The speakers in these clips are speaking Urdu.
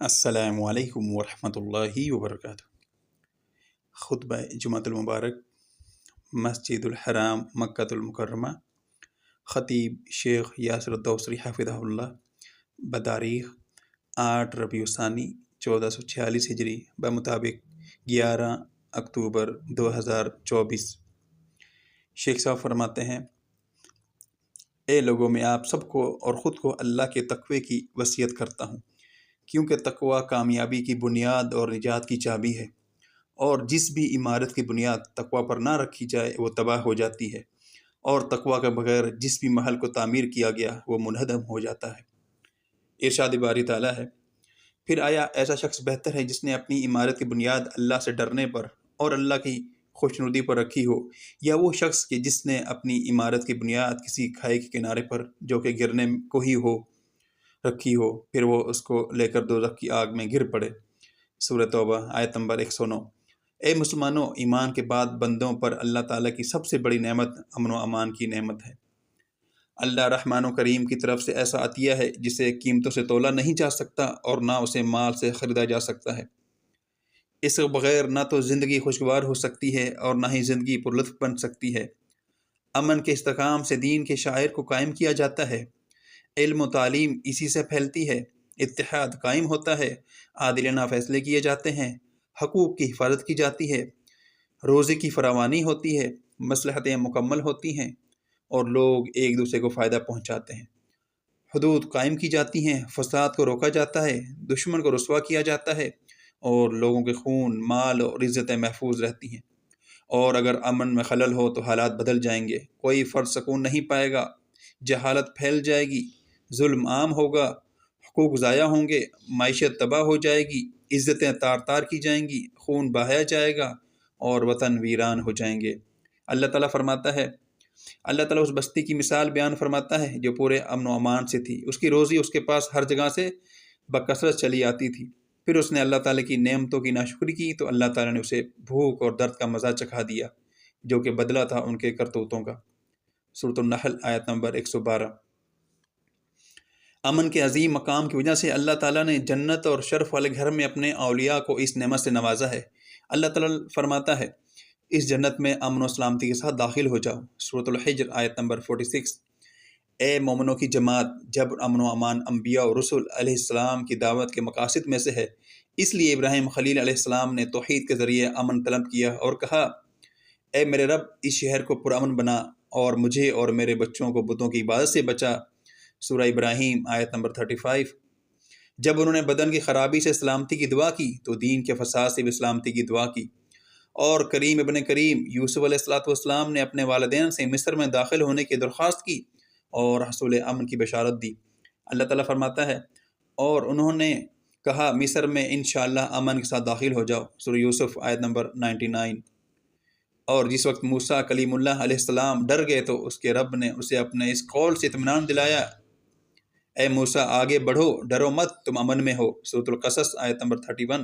السلام علیکم ورحمۃ اللہ وبرکاتہ۔ خطبہ جمعۃ المبارک، مسجد الحرام مکۃ المکرمہ، خطیب شیخ یاسر الدوسری حفظہ اللہ، بتاریخ 8 ربیع الثانی 1446 ہجری بمطابق 11 اکتوبر 2024۔ شیخ صاحب فرماتے ہیں: اے لوگوں، میں آپ سب کو اور خود کو اللہ کے تقوی کی وصیت کرتا ہوں، کیونکہ تقوی کامیابی کی بنیاد اور نجات کی چابی ہے، اور جس بھی عمارت کی بنیاد تقوی پر نہ رکھی جائے وہ تباہ ہو جاتی ہے، اور تقوی کے بغیر جس بھی محل کو تعمیر کیا گیا وہ منہدم ہو جاتا ہے۔ ارشاد باری تعالیٰ ہے: پھر آیا ایسا شخص بہتر ہے جس نے اپنی عمارت کی بنیاد اللہ سے ڈرنے پر اور اللہ کی خوشنودی پر رکھی ہو، یا وہ شخص کہ جس نے اپنی عمارت کی بنیاد کسی کھائی کے کنارے پر جو کہ گرنے کو ہی ہو رکھی ہو، پھر وہ اس کو لے کر دوزخ کی آگ میں گر پڑے۔ سورہ توبہ آیت نمبر 109۔ اے مسلمانوں، ایمان کے بعد بندوں پر اللہ تعالیٰ کی سب سے بڑی نعمت امن و امان کی نعمت ہے۔ اللہ رحمان و کریم کی طرف سے ایسا عطیہ ہے جسے قیمتوں سے تولا نہیں جا سکتا اور نہ اسے مال سے خریدا جا سکتا ہے۔ اس کے بغیر نہ تو زندگی خوشگوار ہو سکتی ہے اور نہ ہی زندگی پر لطف بن سکتی ہے۔ امن کے استحکام سے دین کے شاعر کو قائم کیا جاتا ہے، علم و تعلیم اسی سے پھیلتی ہے، اتحاد قائم ہوتا ہے، عادلانہ فیصلے کیے جاتے ہیں، حقوق کی حفاظت کی جاتی ہے، روزی کی فراوانی ہوتی ہے، مصلحتیں مکمل ہوتی ہیں اور لوگ ایک دوسرے کو فائدہ پہنچاتے ہیں، حدود قائم کی جاتی ہیں، فساد کو روکا جاتا ہے، دشمن کو رسوا کیا جاتا ہے اور لوگوں کے خون، مال اور عزتیں محفوظ رہتی ہیں۔ اور اگر امن میں خلل ہو تو حالات بدل جائیں گے، کوئی فرد سکون نہیں پائے گا، جہالت پھیل جائے گی، ظلم عام ہوگا، حقوق ضائع ہوں گے، معیشت تباہ ہو جائے گی، عزتیں تار تار کی جائیں گی، خون بہایا جائے گا اور وطن ویران ہو جائیں گے۔ اللہ تعالیٰ فرماتا ہے، اللہ تعالیٰ اس بستی کی مثال بیان فرماتا ہے جو پورے امن و امان سے تھی، اس کی روزی اس کے پاس ہر جگہ سے بکثرت چلی آتی تھی، پھر اس نے اللہ تعالیٰ کی نعمتوں کی ناشکری کی تو اللہ تعالیٰ نے اسے بھوک اور درد کا مزہ چکھا دیا، جو کہ بدلہ تھا ان کے کرتوتوں کا۔ سورۃ النحل آیت نمبر 112۔ امن کے عظیم مقام کی وجہ سے اللہ تعالیٰ نے جنت اور شرف والے گھر میں اپنے اولیاء کو اس نعمت سے نوازا ہے۔ اللہ تعالیٰ فرماتا ہے، اس جنت میں امن و سلامتی کے ساتھ داخل ہو جاؤ۔ سورۃ الحجر آیت نمبر 46۔ اے مومنوں کی جماعت، جب امن و امان انبیاء اور رسول علیہ السلام کی دعوت کے مقاصد میں سے ہے، اس لیے ابراہیم خلیل علیہ السلام نے توحید کے ذریعے امن طلب کیا اور کہا، اے میرے رب، اس شہر کو پرامن بنا اور مجھے اور میرے بچوں کو بتوں کی عبادت سے بچا۔ سورہ ابراہیم آیت نمبر 35۔ جب انہوں نے بدن کی خرابی سے سلامتی کی دعا کی تو دین کے فساد سے بھی سلامتی کی دعا کی، اور کریم ابن کریم یوسف علیہ السلام نے اپنے والدین سے مصر میں داخل ہونے کی درخواست کی اور حصول امن کی بشارت دی۔ اللہ تعالیٰ فرماتا ہے، اور انہوں نے کہا مصر میں انشاءاللہ امن کے ساتھ داخل ہو جاؤ۔ سورہ یوسف آیت نمبر 99۔ اور جس وقت موسیٰ کلیم اللہ علیہ السلام ڈر گئے تو اس کے رب نے اسے اپنے اس قول سے اطمینان دلایا، اے موسیٰ آگے بڑھو، ڈرو مت، تم امن میں ہو۔ سورۃ القصص آیت نمبر 31۔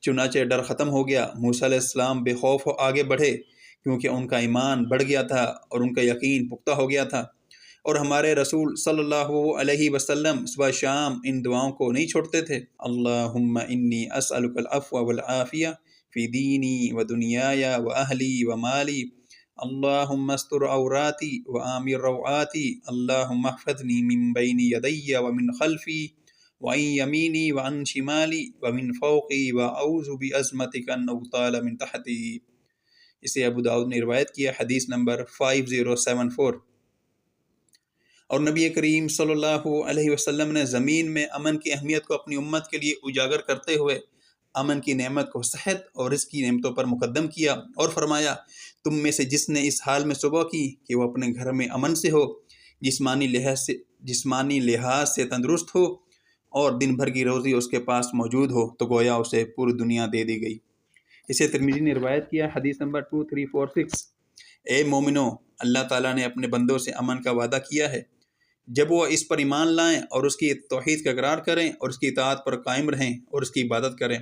چنانچہ ڈر ختم ہو گیا، موسیٰ علیہ السلام بے خوف آگے بڑھے کیونکہ ان کا ایمان بڑھ گیا تھا اور ان کا یقین پختہ ہو گیا تھا، اور ہمارے رسول صلی اللہ علیہ وسلم صبح شام ان دعاؤں کو نہیں چھوڑتے تھے: اللہم انی اسألک العفو والعافیہ فی دینی و دنیای و اہلی و مالی، اللہم استر عوراتی و آمن روعاتی، اللہم احفظنی من بین یدی و من خلفی وعن یمینی وعن شمالی ومن فوقی واعوذ بعظمتک ان اغتال من تحتی۔ اسے ابو داؤد نے روایت کیا، حدیث نمبر 5074۔ اور نبی کریم صلی اللہ علیہ وسلم نے زمین میں امن کی اہمیت کو اپنی امت کے لیے اجاگر کرتے ہوئے امن کی نعمت کو صحت اور رزق کی نعمتوں پر مقدم کیا اور فرمایا، تم میں سے جس نے اس حال میں صبح کی کہ وہ اپنے گھر میں امن سے ہو، جسمانی لحاظ سے تندرست ہو اور دن بھر کی روزی اس کے پاس موجود ہو، تو گویا اسے پوری دنیا دے دی گئی۔ اسے ترمذی نے روایت کیا، حدیث نمبر 2346۔ اے مومنو، اللہ تعالیٰ نے اپنے بندوں سے امن کا وعدہ کیا ہے جب وہ اس پر ایمان لائیں اور اس کی توحید کا اقرار کریں اور اس کی اطاعت پر قائم رہیں اور اس کی عبادت کریں۔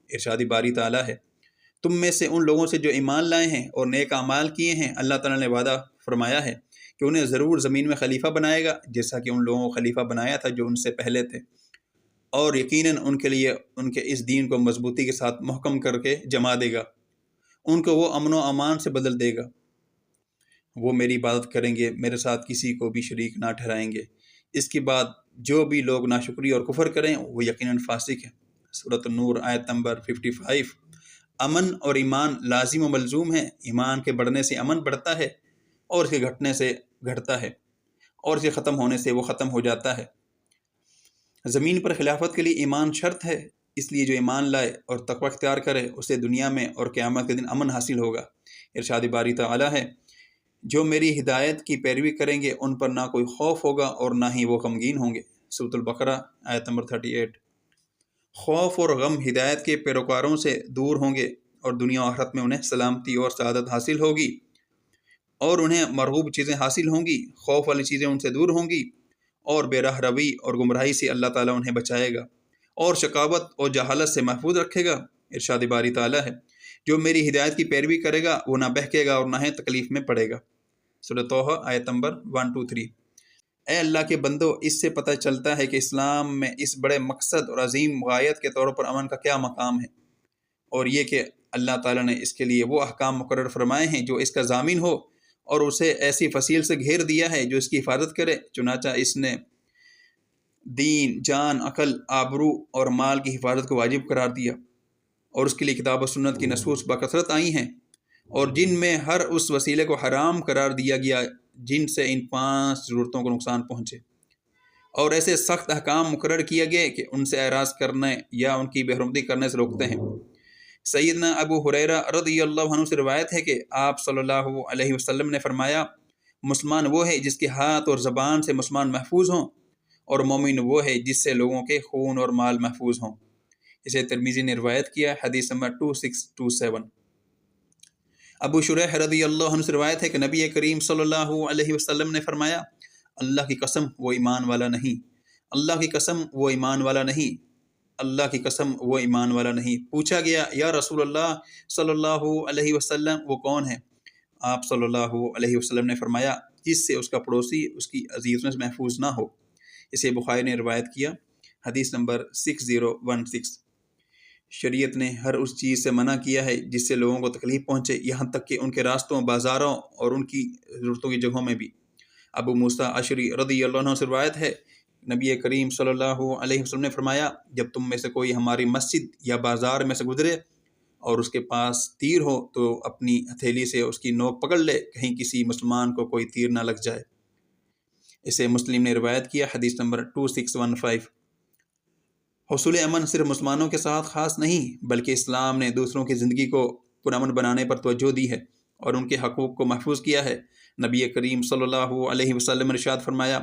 ارشاد باری تعالیٰ ہے، تم میں سے ان لوگوں سے جو ایمان لائے ہیں اور نیک اعمال کیے ہیں، اللہ تعالیٰ نے وعدہ فرمایا ہے کہ انہیں ضرور زمین میں خلیفہ بنائے گا، جیسا کہ ان لوگوں کو خلیفہ بنایا تھا جو ان سے پہلے تھے۔ اور یقیناً ان کے لیے ان کے اس دین کو مضبوطی کے ساتھ محکم کر کے جما دے گا، ان کو وہ امن و امان سے بدل دے گا۔ وہ میری عبادت کریں گے، میرے ساتھ کسی کو بھی شریک نہ ٹھہرائیں گے۔ اس کے بعد جو بھی لوگ ناشکری اور کفر کریں وہ یقیناً فاسق ہیں۔ سورۃ النور آیت نمبر 55۔ امن اور ایمان لازم و ملزوم ہیں۔ ایمان کے بڑھنے سے امن بڑھتا ہے، اور اس کے گھٹنے سے گھٹتا ہے، اور اس کے ختم ہونے سے وہ ختم ہو جاتا ہے۔ زمین پر خلافت کے لیے ایمان شرط ہے، اس لیے جو ایمان لائے اور تقوی اختیار کرے اسے دنیا میں اور قیامت کے دن امن حاصل ہوگا۔ ارشاد باری تعالیٰ ہے، جو میری ہدایت کی پیروی کریں گے ان پر نہ کوئی خوف ہوگا اور نہ ہی وہ غمگین ہوں گے۔ سورۃ البقرہ آیت نمبر 38۔ خوف اور غم ہدایت کے پیروکاروں سے دور ہوں گے، اور دنیا و آخرت میں انہیں سلامتی اور سعادت حاصل ہوگی، اور انہیں مرغوب چیزیں حاصل ہوں گی۔ خوف والی چیزیں ان سے دور ہوں گی، اور بے راہ روی اور گمراہی سے اللہ تعالیٰ انہیں بچائے گا، اور شقاوت اور جہالت سے محفوظ رکھے گا۔ ارشاد باری تعالیٰ ہے، جو میری ہدایت کی پیروی کرے گا وہ نہ بہکے گا اور نہ ہی تکلیف میں پڑے گا۔ سورۃ توحہ آیت نمبر 123۔ اے اللہ کے بندو، اس سے پتہ چلتا ہے کہ اسلام میں اس بڑے مقصد اور عظیم غایت کے طور پر امن کا کیا مقام ہے، اور یہ کہ اللہ تعالیٰ نے اس کے لیے وہ احکام مقرر فرمائے ہیں جو اس کا ضامن ہو، اور اسے ایسی فصیل سے گھیر دیا ہے جو اس کی حفاظت کرے۔ چنانچہ اس نے دین، جان، عقل، آبرو اور مال کی حفاظت کو واجب قرار دیا، اور اس کے لیے کتاب و سنت کی نصوص بکثرت آئی ہیں، اور جن میں ہر اس وسیلے کو حرام قرار دیا گیا جن سے ان 5 ضرورتوں کو نقصان پہنچے، اور ایسے سخت احکام مقرر کیے گئے کہ ان سے اعراض کرنے یا ان کی بے حرمتی کرنے سے روکتے ہیں۔ سیدنا ابو ہریرہ رضی اللہ عنہ سے روایت ہے کہ آپ صلی اللہ علیہ وسلم نے فرمایا، مسلمان وہ ہے جس کے ہاتھ اور زبان سے مسلمان محفوظ ہوں، اور مومن وہ ہے جس سے لوگوں کے خون اور مال محفوظ ہوں۔ اسے ترمذی نے روایت کیا، حدیث نمبر 2627۔ ابو شریح رضی اللہ عنہ سے روایت ہے کہ نبی کریم صلی اللہ علیہ وسلم نے فرمایا، اللہ کی قسم وہ ایمان والا نہیں، اللہ کی قسم وہ ایمان والا نہیں، اللہ کی قسم وہ ایمان والا نہیں۔ پوچھا گیا، یا رسول اللہ صلی اللہ علیہ وسلم وہ کون ہے؟ آپ صلی اللہ علیہ وسلم نے فرمایا، جس سے اس کا پڑوسی اس کی عزیزوں سے محفوظ نہ ہو۔ اسے بخاری نے روایت کیا، حدیث نمبر 6016۔ شریعت نے ہر اس چیز سے منع کیا ہے جس سے لوگوں کو تکلیف پہنچے، یہاں تک کہ ان کے راستوں، بازاروں اور ان کی ضرورتوں کی جگہوں میں بھی۔ ابو موسیٰ اشعری رضی اللہ عنہ سے روایت ہے، نبی کریم صلی اللہ علیہ وسلم نے فرمایا، جب تم میں سے کوئی ہماری مسجد یا بازار میں سے گزرے اور اس کے پاس تیر ہو تو اپنی ہتھیلی سے اس کی نوک پکڑ لے، کہیں کسی مسلمان کو کوئی تیر نہ لگ جائے۔ اسے مسلم نے روایت کیا، حدیث نمبر 2615۔ حصول امن صرف مسلمانوں کے ساتھ خاص نہیں، بلکہ اسلام نے دوسروں کی زندگی کو پرامن بنانے پر توجہ دی ہے اور ان کے حقوق کو محفوظ کیا ہے۔ نبی کریم صلی اللہ علیہ وسلم نے ارشاد فرمایا،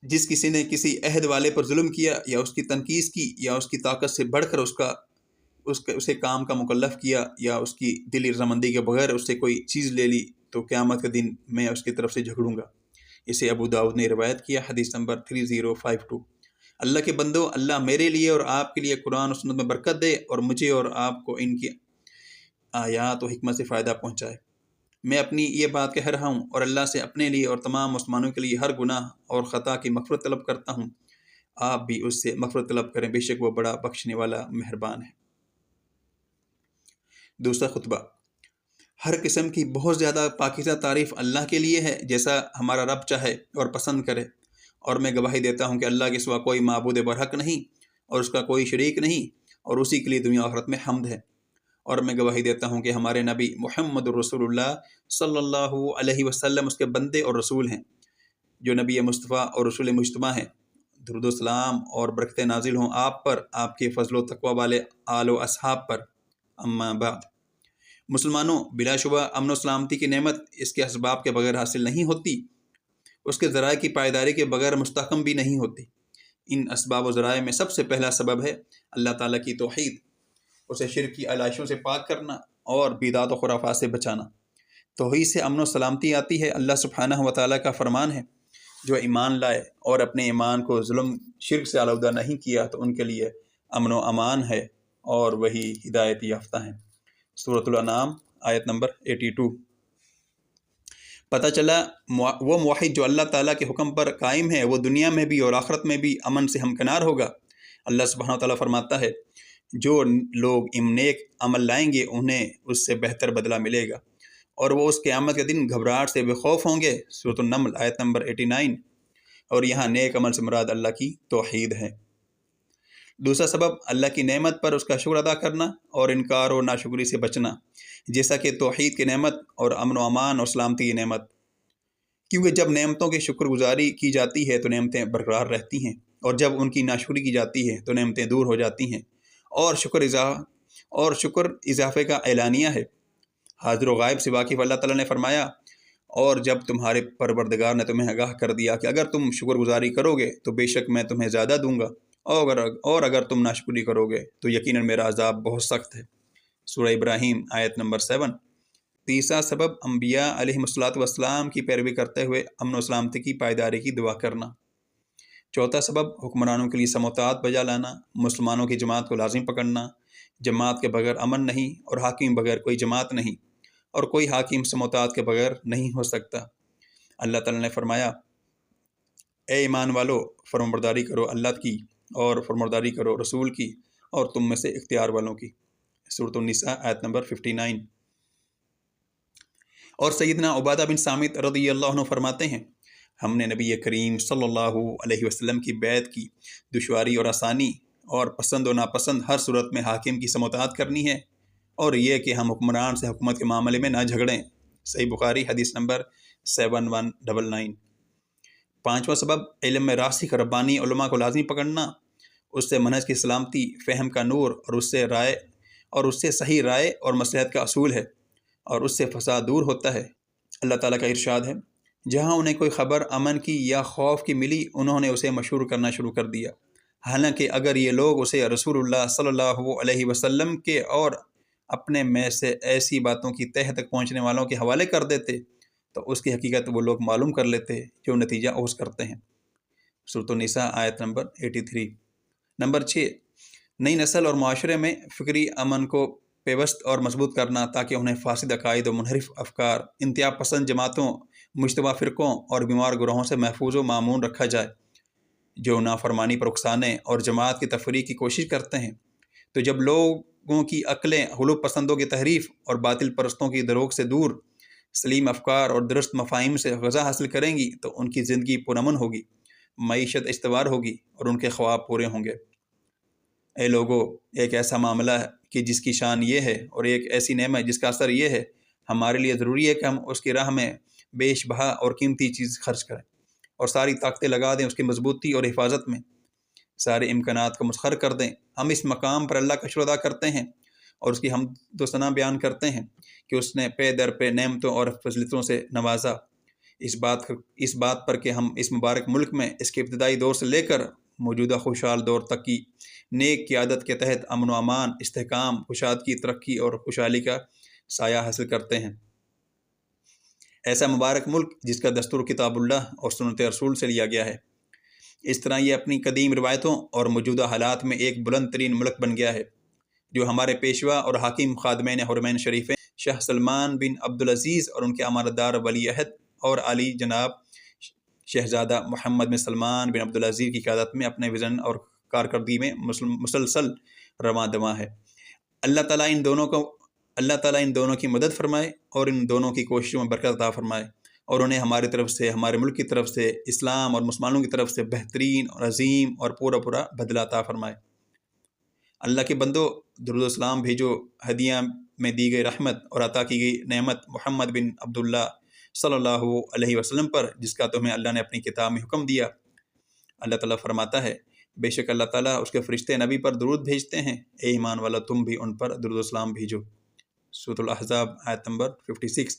جس کسی نے کسی عہد والے پر ظلم کیا یا اس کی تنقیص کی یا اس کی طاقت سے بڑھ کر اسے کام کا مکلف کیا یا اس کی دلی رضامندی کے بغیر اس سے کوئی چیز لے لی، تو قیامت کے دن میں اس کی طرف سے جھگڑوں گا۔ اسے ابو داؤد نے روایت کیا، حدیث نمبر 3052۔ اللہ کے بندو، اللہ میرے لیے اور آپ کے لیے قرآن و سنت میں برکت دے، اور مجھے اور آپ کو ان کی آیات و حکمت سے فائدہ پہنچائے۔ میں اپنی یہ بات کہہ رہا ہوں اور اللہ سے اپنے لیے اور تمام مسلمانوں کے لیے ہر گناہ اور خطا کی مغفرت طلب کرتا ہوں۔ آپ بھی اس سے مغفرت طلب کریں، بے شک وہ بڑا بخشنے والا مہربان ہے۔ دوسرا خطبہ، ہر قسم کی بہت زیادہ پاکیزہ تعریف اللہ کے لیے ہے، جیسا ہمارا رب چاہے اور پسند کرے، اور میں گواہی دیتا ہوں کہ اللہ کے سوا کوئی معبود برحق نہیں اور اس کا کوئی شریک نہیں، اور اسی کے لیے دنیا و آخرت میں حمد ہے۔ اور میں گواہی دیتا ہوں کہ ہمارے نبی محمد الرسول اللہ صلی اللہ علیہ وسلم اس کے بندے اور رسول ہیں، جو نبی مصطفیٰ اور رسول مجتبیٰ ہیں۔ درود و سلام اور برکتیں نازل ہوں آپ پر، آپ کے فضل و تقوی والے آل و اصحاب پر۔ اما بعد، مسلمانوں، بلا شبہ امن و سلامتی کی نعمت اس کے اسباب کے بغیر حاصل نہیں ہوتی، اس کے ذرائع کی پائیداری کے بغیر مستحکم بھی نہیں ہوتی۔ ان اسباب و ذرائع میں سب سے پہلا سبب ہے اللہ تعالیٰ کی توحید، اسے شرک کی علائشوں سے پاک کرنا اور بدعات و خرافات سے بچانا۔ توحید سے امن و سلامتی آتی ہے۔ اللہ سبحانہ و تعالیٰ کا فرمان ہے، جو ایمان لائے اور اپنے ایمان کو ظلم شرک سے آلودہ نہیں کیا تو ان کے لیے امن و امان ہے، اور وہی ہدایت یافتہ ہیں۔ سورۃ الانعام آیت نمبر 82۔ پتہ چلا وہ موحد جو اللہ تعالیٰ کے حکم پر قائم ہے وہ دنیا میں بھی اور آخرت میں بھی امن سے ہمکنار ہوگا۔ اللہ سبحانہ و تعالیٰ فرماتا ہے جو لوگ نیک عمل لائیں گے انہیں اس سے بہتر بدلہ ملے گا اور وہ اس قیامت کے دن گھبراہٹ سے بے خوف ہوں گے۔ سورۃ النمل آیت نمبر 89۔ اور یہاں نیک عمل سے مراد اللہ کی توحید ہے۔ دوسرا سبب اللہ کی نعمت پر اس کا شکر ادا کرنا اور انکار و ناشکری سے بچنا، جیسا کہ توحید کی نعمت اور امن و امان اور سلامتی کی نعمت، کیونکہ جب نعمتوں کی شکر گزاری کی جاتی ہے تو نعمتیں برقرار رہتی ہیں، اور جب ان کی ناشکری کی جاتی ہے تو نعمتیں دور ہو جاتی ہیں، اور شکر اضافے کا اعلانیہ ہے۔ حاضر و غائب سے واقف اللہ تعالیٰ نے فرمایا اور جب تمہارے پروردگار نے تمہیں آگاہ کر دیا کہ اگر تم شکر گزاری کرو گے تو بے شک میں تمہیں زیادہ دوں گا، اور اگر تم ناشکری کرو گے تو یقیناً میرا عذاب بہت سخت ہے۔ سورہ ابراہیم آیت نمبر 7۔ تیسرا سبب انبیاء علیہم الصلوۃ والسلام کی پیروی کرتے ہوئے امن و سلامتی کی پائیداری کی دعا کرنا۔ چوتھا سبب حکمرانوں کے لیے سموطاعت بجا لانا، مسلمانوں کی جماعت کو لازم پکڑنا۔ جماعت کے بغیر امن نہیں اور حاکم بغیر کوئی جماعت نہیں، اور کوئی حاکم سموطاعت کے بغیر نہیں ہو سکتا۔ اللہ تعالیٰ نے فرمایا اے ایمان والو، فرمانبرداری کرو اللہ کی اور فرمانبرداری کرو رسول کی اور تم میں سے اختیار والوں کی۔ سورۃ النساء آیت نمبر 59۔ اور سیدنا عبادہ بن صامت رضی اللہ عنہ فرماتے ہیں ہم نے نبی کریم صلی اللہ علیہ وسلم کی بیعت کی، دشواری اور آسانی اور پسند و ناپسند ہر صورت میں حاکم کی سموطاعت کرنی ہے، اور یہ کہ ہم حکمران سے حکومت کے معاملے میں نہ جھگڑیں۔ صحیح بخاری حدیث نمبر 7199۔ پانچواں سبب علم میں راسخ ربانی علماء کو لازمی پکڑنا، اس سے منہج کی سلامتی، فہم کا نور اور اس سے صحیح رائے اور مصلحت کا اصول ہے، اور اس سے فساد دور ہوتا ہے۔ اللہ تعالیٰ کا ارشاد ہے جہاں انہیں کوئی خبر امن کی یا خوف کی ملی انہوں نے اسے مشہور کرنا شروع کر دیا، حالانکہ اگر یہ لوگ اسے رسول اللہ صلی اللہ علیہ وسلم کے اور اپنے میں سے ایسی باتوں کی تہہ تک پہنچنے والوں کے حوالے کر دیتے تو اس کی حقیقت وہ لوگ معلوم کر لیتے جو نتیجہ اوز کرتے ہیں۔ سورۃ النساء آیت نمبر 83۔ نمبر 6، نئی نسل اور معاشرے میں فکری امن کو پیوست اور مضبوط کرنا تاکہ انہیں فاسد عقائد و منحرف افکار، انتہا پسند جماعتوں، مشتبہ فرقوں اور بیمار گروہوں سے محفوظ و مامون رکھا جائے جو نافرمانی پر اکسانے اور جماعت کی تفریق کی کوشش کرتے ہیں۔ تو جب لوگوں کی عقلیں غلو پسندوں کی تحریف اور باطل پرستوں کی دروغ سے دور سلیم افکار اور درست مفاہیم سے غذا حاصل کریں گی تو ان کی زندگی پرامن ہوگی، معیشت استوار ہوگی اور ان کے خواب پورے ہوں گے۔ اے لوگو، ایک ایسا معاملہ ہے کہ جس کی شان یہ ہے اور ایک ایسی نعمت جس کا اثر یہ ہے، ہمارے لیے ضروری ہے کہ ہم اس کی راہ میں بیش بہا اور قیمتی چیز خرچ کریں اور ساری طاقتیں لگا دیں اس کی مضبوطی اور حفاظت میں، سارے امکانات کو مسخر کر دیں۔ ہم اس مقام پر اللہ کا شکر ادا کرتے ہیں اور اس کی حمد و ثنا بیان کرتے ہیں کہ اس نے پے در پہ نعمتوں اور فضیلتوں سے نوازا، اس بات پر کہ ہم اس مبارک ملک میں اس کے ابتدائی دور سے لے کر موجودہ خوشحال دور تک کی نیک قیادت کے تحت امن و امان، استحکام، کشادگی، ترقی اور خوشحالی کا سایہ حاصل کرتے ہیں۔ ایسا مبارک ملک جس کا دستور کتاب اللہ اور سنت رسول سے لیا گیا ہے، اس طرح یہ اپنی قدیم روایتوں اور موجودہ حالات میں ایک بلند ترین ملک بن گیا ہے جو ہمارے پیشوا اور حاکم خادمین حرمین شریفین شاہ سلمان بن عبدالعزیز اور ان کے امانت دار ولی عہد اور علی جناب شہزادہ محمد بن سلمان بن عبدالعزیز کی قیادت میں اپنے وژن اور کارکردگی میں مسلسل رواں دواں ہے۔ اللہ تعالیٰ ان دونوں کی مدد فرمائے اور ان دونوں کی کوششوں میں برکت عطا فرمائے، اور انہیں ہماری طرف سے، ہمارے ملک کی طرف سے، اسلام اور مسلمانوں کی طرف سے بہترین اور عظیم اور پورا بدلہ عطا فرمائے۔ اللہ کے بندو، درود و سلام بھیجو ہدیہ میں دی گئی رحمت اور عطا کی گئی نعمت محمد بن عبداللہ صلی اللہ علیہ وسلم پر، جس کا تمہیں اللہ نے اپنی کتاب میں حکم دیا۔ اللہ تعالیٰ فرماتا ہے بے شک اللہ تعالیٰ اس کے فرشتے نبی پر درود بھیجتے ہیں، اے ایمان والا تم بھی ان پر درود و سلام بھیجو۔ سورۃ الاحزاب آیت نمبر 56۔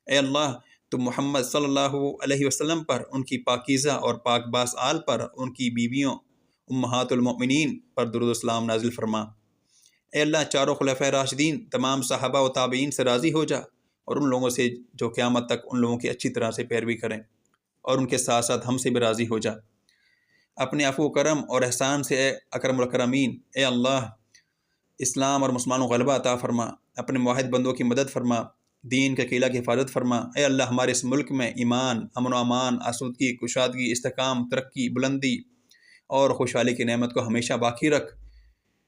اے اللہ، تم محمد صلی اللہ علیہ وسلم پر، ان کی پاکیزہ اور پاک باز آل پر، ان کی بیویوں امہات المؤمنین پر درود و سلام نازل فرما۔ اے اللہ، چاروں خلفائے راشدین، تمام صحابہ و تابعین سے راضی ہو جا، اور ان لوگوں سے جو قیامت تک ان لوگوں کی اچھی طرح سے پیروی کریں، اور ان کے ساتھ ساتھ ہم سے بھی راضی ہو جا۔ اپنے عفو و کرم اور احسان سے اے اکرم الاکرمین، اے اللہ، اسلام اور مسلمانوں کو غلبہ عطا فرما، اپنے موحد بندوں کی مدد فرما، دین کے قلعہ کی حفاظت فرما۔ اے اللہ ہمارے اس ملک میں ایمان، امن و امان، آسودگی، کشادگی، استحکام، ترقی، بلندی اور خوشحالی کی نعمت کو ہمیشہ باقی رکھ،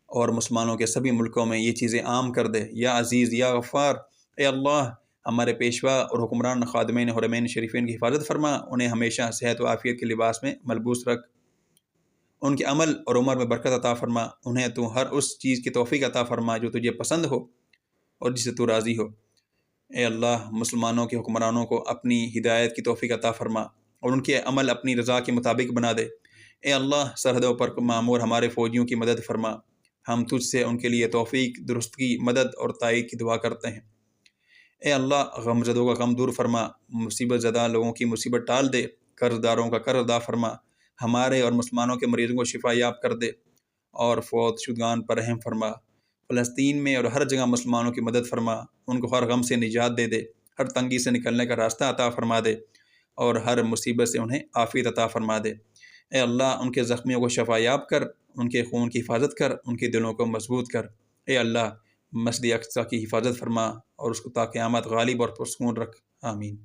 اور مسلمانوں کے سبھی ملکوں میں یہ چیزیں عام کر دے یا عزیز یا غفار۔ اے اللہ ہمارے پیشوا اور حکمران خادمین حرمین شریفین کی حفاظت فرما، انہیں ہمیشہ صحت و عافیت کے لباس میں ملبوس رکھ، ان کے عمل اور عمر میں برکت عطا فرما، انہیں تو ہر اس چیز کی توفیق عطا فرما جو تجھے پسند ہو اور جس سے تو راضی ہو۔ اے اللہ مسلمانوں کے حکمرانوں کو اپنی ہدایت کی توفیق عطا فرما اور ان کے عمل اپنی رضا کے مطابق بنا دے۔ اے اللہ سرحدوں پر معمور ہمارے فوجیوں کی مدد فرما، ہم تجھ سے ان کے لیے توفیق، درستگی، مدد اور تائید کی دعا کرتے ہیں۔ اے اللہ غم زدوں کا غم دور فرما، مصیبت زدہ لوگوں کی مصیبت ٹال دے، قرض داروں کا قرض ادا فرما، ہمارے اور مسلمانوں کے مریضوں کو شفا یاب کر دے اور فوت شدگان پر رحم فرما۔ فلسطین میں اور ہر جگہ مسلمانوں کی مدد فرما، ان کو ہر غم سے نجات دے دے، ہر تنگی سے نکلنے کا راستہ عطا فرما دے اور ہر مصیبت سے انہیں عافیت عطا فرما دے۔ اے اللہ ان کے زخمیوں کو شفا یاب کر، ان کے خون کی حفاظت کر، ان کے دلوں کو مضبوط کر۔ اے اللہ مسجد اقصی کی حفاظت فرما اور اس کو تا قیامت غالب اور پرسکون رکھ، آمین۔